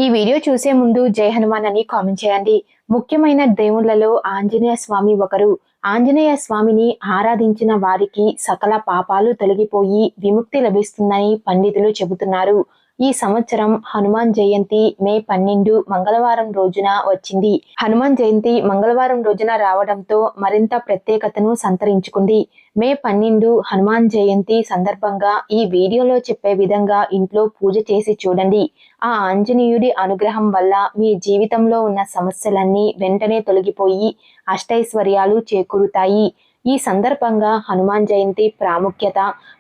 ఈ వీడియో చూసే ముందు జై హనుమాన్ అని కామెంట్ చేయండి. ముఖ్యమైన దేవుళ్లలో ఆంజనేయ స్వామి ఒకరు. ఆంజనేయ స్వామిని ఆరాధించిన వారికి సకల పాపాలు తొలగిపోయి విముక్తి లభిస్తుందని పండితులు చెబుతున్నారు. ఈ సంవత్సరం హనుమాన్ జయంతి మే 12 మంగళవారం రోజున వచ్చింది. హనుమాన్ జయంతి మంగళవారం రోజున రావడంతో మరింత ప్రత్యేకతను సంతరించుకుంది. మే 12 హనుమాన్ జయంతి సందర్భంగా ఈ వీడియోలో చెప్పే విధంగా ఇంట్లో పూజ చేసి చూడండి. ఆ ఆంజనేయుడి అనుగ్రహం వల్ల మీ జీవితంలో ఉన్న సమస్యలన్నీ వెంటనే తొలగిపోయి అష్టైశ్వర్యాలు చేకూరుతాయి. ఈ సందర్భంగా హనుమాన్ జయంతి ప్రాముఖ్యత,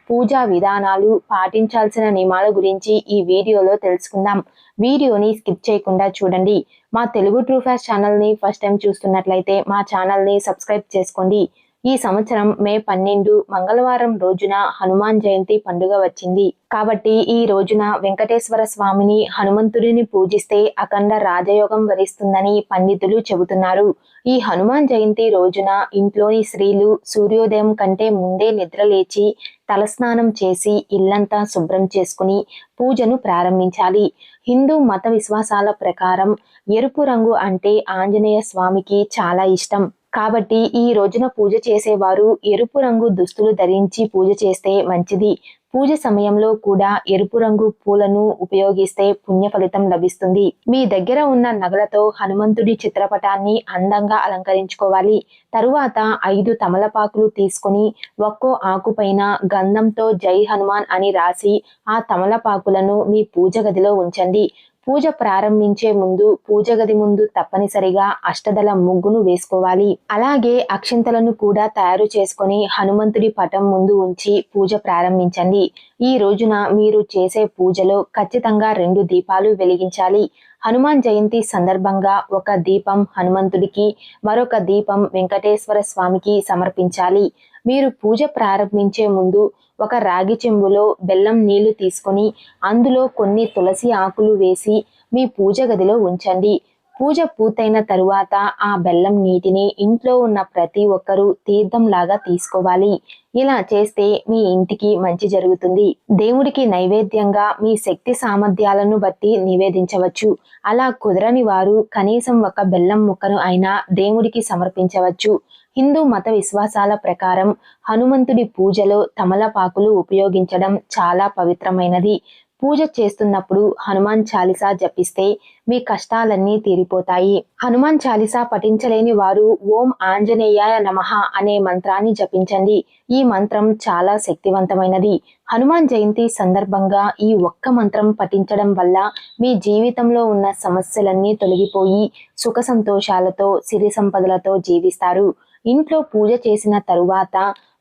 పూజా విధానాలు, పాటించాల్సిన నియమాల గురించి ఈ వీడియోలో తెలుసుకుందాం. వీడియోని స్కిప్ చేయకుండా చూడండి. మా తెలుగు ట్రూ ఫ్యాక్ట్స్ ఛానల్ని ఫస్ట్ టైం చూస్తున్నట్లయితే మా ఛానల్ని సబ్స్క్రైబ్ చేసుకోండి. ఈ సంవత్సరం మే 12 మంగళవారం రోజున హనుమాన్ జయంతి పండుగ వచ్చింది. కాబట్టి ఈ రోజున వెంకటేశ్వర స్వామిని, హనుమంతుడిని పూజిస్తే అఖండ రాజయోగం వరిస్తుందని పండితులు చెబుతున్నారు. ఈ హనుమాన్ జయంతి రోజున ఇంట్లోని స్త్రీలు సూర్యోదయం కంటే ముందే నిద్రలేచి తలస్నానం చేసి ఇల్లంతా శుభ్రం చేసుకుని పూజను ప్రారంభించాలి. హిందూ మత విశ్వాసాల ప్రకారం ఎరుపు రంగు అంటే ఆంజనేయ స్వామికి చాలా ఇష్టం. కాబట్టి ఈ రోజున పూజ చేసేవారు ఎరుపు రంగు దుస్తులు ధరించి పూజ చేస్తే మంచిది. పూజ సమయంలో కూడా ఎరుపు రంగు పూలను ఉపయోగిస్తే పుణ్య ఫలితం లభిస్తుంది. మీ దగ్గర ఉన్న నగలతో హనుమంతుడి చిత్రపటాన్ని అందంగా అలంకరించుకోవాలి. తరువాత 5 తమలపాకులు తీసుకుని ఒక్కో ఆకుపైన గంధంతో జై హనుమాన్ అని రాసి ఆ తమలపాకులను మీ పూజ గదిలో ఉంచండి. పూజ ప్రారంభించే ముందు పూజ గది ముందు తప్పనిసరిగా అష్టదళ ముగ్గును వేసుకోవాలి. అలాగే అక్షింతలను కూడా తయారు చేసుకొని హనుమంతుడి పటం ముందు ఉంచి పూజ ప్రారంభించండి. ఈ రోజున మీరు చేసే పూజలో ఖచ్చితంగా 2 దీపాలు వెలిగించాలి. హనుమాన్ జయంతి సందర్భంగా ఒక దీపం హనుమంతుడికి, మరొక దీపం వెంకటేశ్వర స్వామికి సమర్పించాలి. మీరు పూజ ప్రారంభించే ముందు ఒక రాగి చెంబులో బెల్లం నీళ్లు తీసుకొని అందులో కొన్ని తులసి ఆకులు వేసి మీ పూజ గదిలో ఉంచండి. పూజ పూర్తయిన తరువాత ఆ బెల్లం నీటిని ఇంట్లో ఉన్న ప్రతి ఒక్కరూ తీర్థంలాగా తీసుకోవాలి. ఇలా చేస్తే మీ ఇంటికి మంచి జరుగుతుంది. దేవుడికి నైవేద్యంగా మీ శక్తి సామర్థ్యాలను బట్టి నివేదించవచ్చు. అలా కుదరని వారు కనీసం ఒక బెల్లం ముక్కను అయినా దేవుడికి సమర్పించవచ్చు. హిందూ మత విశ్వాసాల ప్రకారం హనుమంతుడి పూజలో తమలపాకులు ఉపయోగించడం చాలా పవిత్రమైనది. పూజ చేస్తున్నప్పుడు హనుమాన్ చాలీసా జపిస్తే మీ కష్టాలన్నీ తీరిపోతాయి. హనుమాన్ చాలీసా పఠించలేని వారు ఓం ఆంజనేయాయ నమః అనే మంత్రాన్ని జపించండి. ఈ మంత్రం చాలా శక్తివంతమైనది. హనుమాన్ జయంతి సందర్భంగా ఈ ఒక్క మంత్రం పఠించడం వల్ల మీ జీవితంలో ఉన్న సమస్యలన్నీ తొలగిపోయి సుఖ సంతోషాలతో, సిరి సంపదలతో జీవిస్తారు. ఇంట్లో పూజ చేసిన తరువాత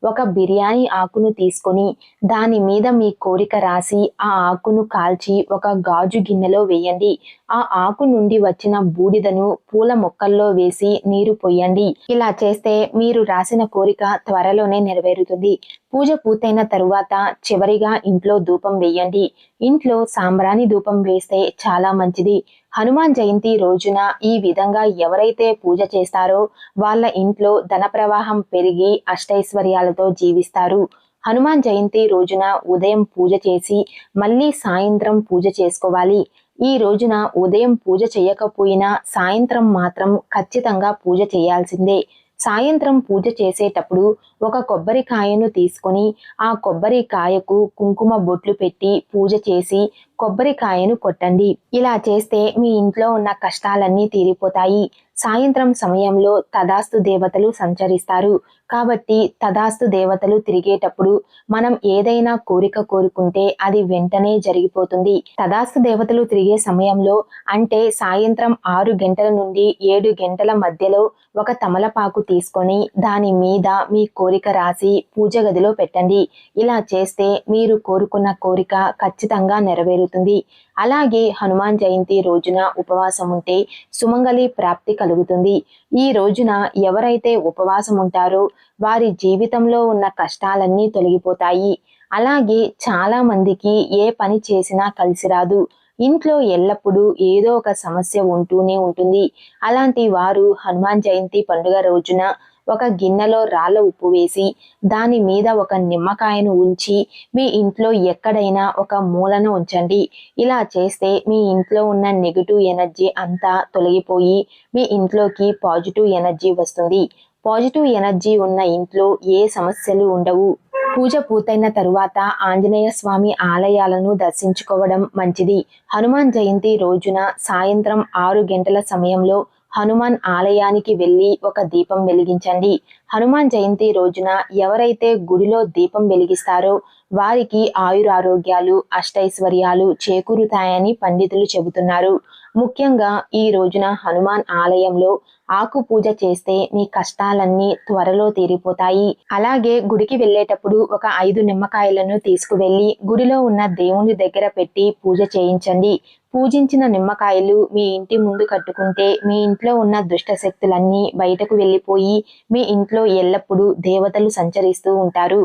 ఒక బిర్యానీ ఆకును తీసుకొని దాని మీద మీ కోరిక రాసి ఆ ఆకును కాల్చి ఒక గాజు గిన్నెలో వేయండి. ఆ ఆకు నుండి వచ్చిన బూడిదను పూల మొక్కల్లో వేసి నీరు పొయ్యండి. ఇలా చేస్తే మీరు రాసిన కోరిక త్వరలోనే నెరవేరుతుంది. పూజ పూర్తయిన తరువాత చివరిగా ఇంట్లో ధూపం వేయండి. ఇంట్లో సాంబ్రాణి ధూపం వేస్తే చాలా మంచిది. హనుమాన్ జయంతి రోజున ఈ విధంగా ఎవరైతే పూజ చేస్తారో వాళ్ళ ఇంట్లో ధన ప్రవాహం పెరిగి అష్టైశ్వర్యాలతో జీవిస్తారు. హనుమాన్ జయంతి రోజున ఉదయం పూజ చేసి మళ్ళీ సాయంత్రం పూజ చేసుకోవాలి. ఈ రోజున ఉదయం పూజ చేయకపోయినా సాయంత్రం మాత్రం ఖచ్చితంగా పూజ చేయాల్సిందే. సాయంత్రం పూజ చేసేటప్పుడు ఒక కొబ్బరికాయను తీసుకొని ఆ కొబ్బరికాయకు కుంకుమ బొట్లు పెట్టి పూజ చేసి కొబ్బరికాయను కొట్టండి. ఇలా చేస్తే మీ ఇంట్లో ఉన్న కష్టాలన్నీ తీరిపోతాయి. సాయంత్రం సమయంలో తదాస్తు దేవతలు సంచరిస్తారు. కాబట్టి తదాస్తు దేవతలు తిరిగేటప్పుడు మనం ఏదైనా కోరిక కోరుకుంటే అది వెంటనే జరిగిపోతుంది. తదాస్తు దేవతలు తిరిగే సమయంలో అంటే సాయంత్రం 6 గంటల నుండి 7 గంటల మధ్యలో ఒక తమలపాకు తీసుకొని దాని మీద మీ కోరిక రాసి పూజ గదిలో పెట్టండి. ఇలా చేస్తే మీరు కోరుకున్న కోరిక ఖచ్చితంగా నెరవేరుతుంది. అలాగే హనుమాన్ జయంతి రోజున ఉపవాసం ఉంటే సుమంగళి ప్రాప్తి కలుగుతుంది. ఈ రోజున ఎవరైతే ఉపవాసం ఉంటారో వారి జీవితంలో ఉన్న కష్టాలన్నీ తొలగిపోతాయి. అలాగే చాలా మందికి ఏ పని చేసినా కలిసి రాదు. ఇంట్లో ఎల్లప్పుడూ ఏదో ఒక సమస్య ఉంటూనే ఉంటుంది. అలాంటి వారు హనుమాన్ జయంతి పండుగ రోజున ఒక గిన్నెలో రాళ్ళ ఉప్పు వేసి దాని మీద ఒక నిమ్మకాయను ఉంచి మీ ఇంట్లో ఎక్కడైనా ఒక మూలన ఉంచండి. ఇలా చేస్తే మీ ఇంట్లో ఉన్న నెగిటివ్ ఎనర్జీ అంతా తొలగిపోయి మీ ఇంట్లోకి పాజిటివ్ ఎనర్జీ వస్తుంది. పాజిటివ్ ఎనర్జీ ఉన్న ఇంట్లో ఏ సమస్యలు ఉండవు. పూజ పూర్తయిన తరువాత ఆంజనేయ స్వామి ఆలయాలను దర్శించుకోవడం మంచిది. హనుమాన్ జయంతి రోజున సాయంత్రం 6 గంటల సమయంలో హనుమాన్ ఆలయానికి వెళ్ళి ఒక దీపం వెలిగించండి. హనుమాన్ జయంతి రోజున ఎవరైతే గుడిలో దీపం వెలిగిస్తారో వారికి ఆయురారోగ్యాలు, అష్టైశ్వర్యాలు చేకూరుతాయని పండితులు చెబుతున్నారు. ముఖ్యంగా ఈ రోజున హనుమాన్ ఆలయంలో ఆకు పూజ చేస్తే మీ కష్టాలన్నీ త్వరలో తీరిపోతాయి. అలాగే గుడికి వెళ్ళేటప్పుడు ఒక 5 నిమ్మకాయలను తీసుకువెళ్ళి గుడిలో ఉన్న దేవుని దగ్గర పెట్టి పూజ చేయించండి. పూజించిన నిమ్మకాయలు మీ ఇంటి ముందు కట్టుకుంటే మీ ఇంట్లో ఉన్న దుష్ట శక్తులన్నీ బయటకు వెళ్ళిపోయి మీ ఇంట్లో ఎల్లప్పుడూ దేవతలు సంచరిస్తూ ఉంటారు.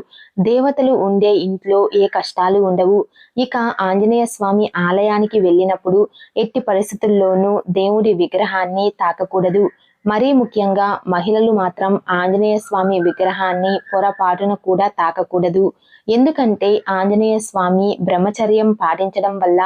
దేవతలు ఉండే ఇంట్లో ఏ కష్టాలు ఉండవు. ఇక ఆంజనేయ స్వామి ఆలయానికి వెళ్ళినప్పుడు ఎట్టి పరిస్థితుల్లోనూ దేవుడి విగ్రహాన్ని తాకకూడదు. మరీ ముఖ్యంగా మహిళలు మాత్రం ఆంజనేయ స్వామి విగ్రహాన్ని పొరపాటున కూడా తాకకూడదు. ఎందుకంటే ఆంజనేయ స్వామి బ్రహ్మచర్యం పాటించడం వల్ల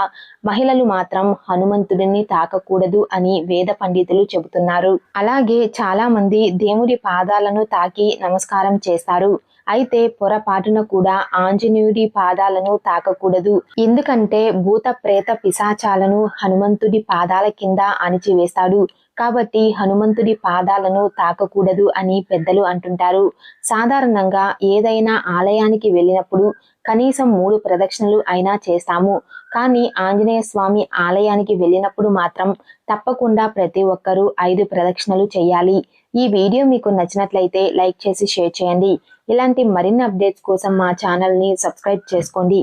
మహిళలు మాత్రం హనుమంతుడిని తాకకూడదు అని వేద పండితులు చెబుతున్నారు. అలాగే చాలా మంది దేవుడి పాదాలను తాకి నమస్కారం చేస్తారు. అయితే పొరపాటున కూడా ఆంజనేయుడి పాదాలను తాకకూడదు. ఎందుకంటే భూత ప్రేత పిశాచాలను హనుమంతుడి పాదాల కింద అణిచివేస్తాడు. కాబట్టి హనుమంతుడి పాదాలను తాకకూడదు అని పెద్దలు అంటుంటారు. సాధారణంగా ఏదైనా ఆలయానికి వెళ్ళినప్పుడు కనీసం 3 ప్రదక్షిణలు అయినా చేస్తాము. కానీ ఆంజనేయ స్వామి ఆలయానికి వెళ్ళినప్పుడు మాత్రం తప్పకుండా ప్రతి ఒక్కరూ 5 ప్రదక్షిణలు చేయాలి. ఈ వీడియో మీకు నచ్చినట్లయితే లైక్ చేసి షేర్ చేయండి. ఇలాంటి మరిన్ని అప్డేట్స్ కోసం మా ఛానల్ని సబ్స్క్రైబ్ చేసుకోండి.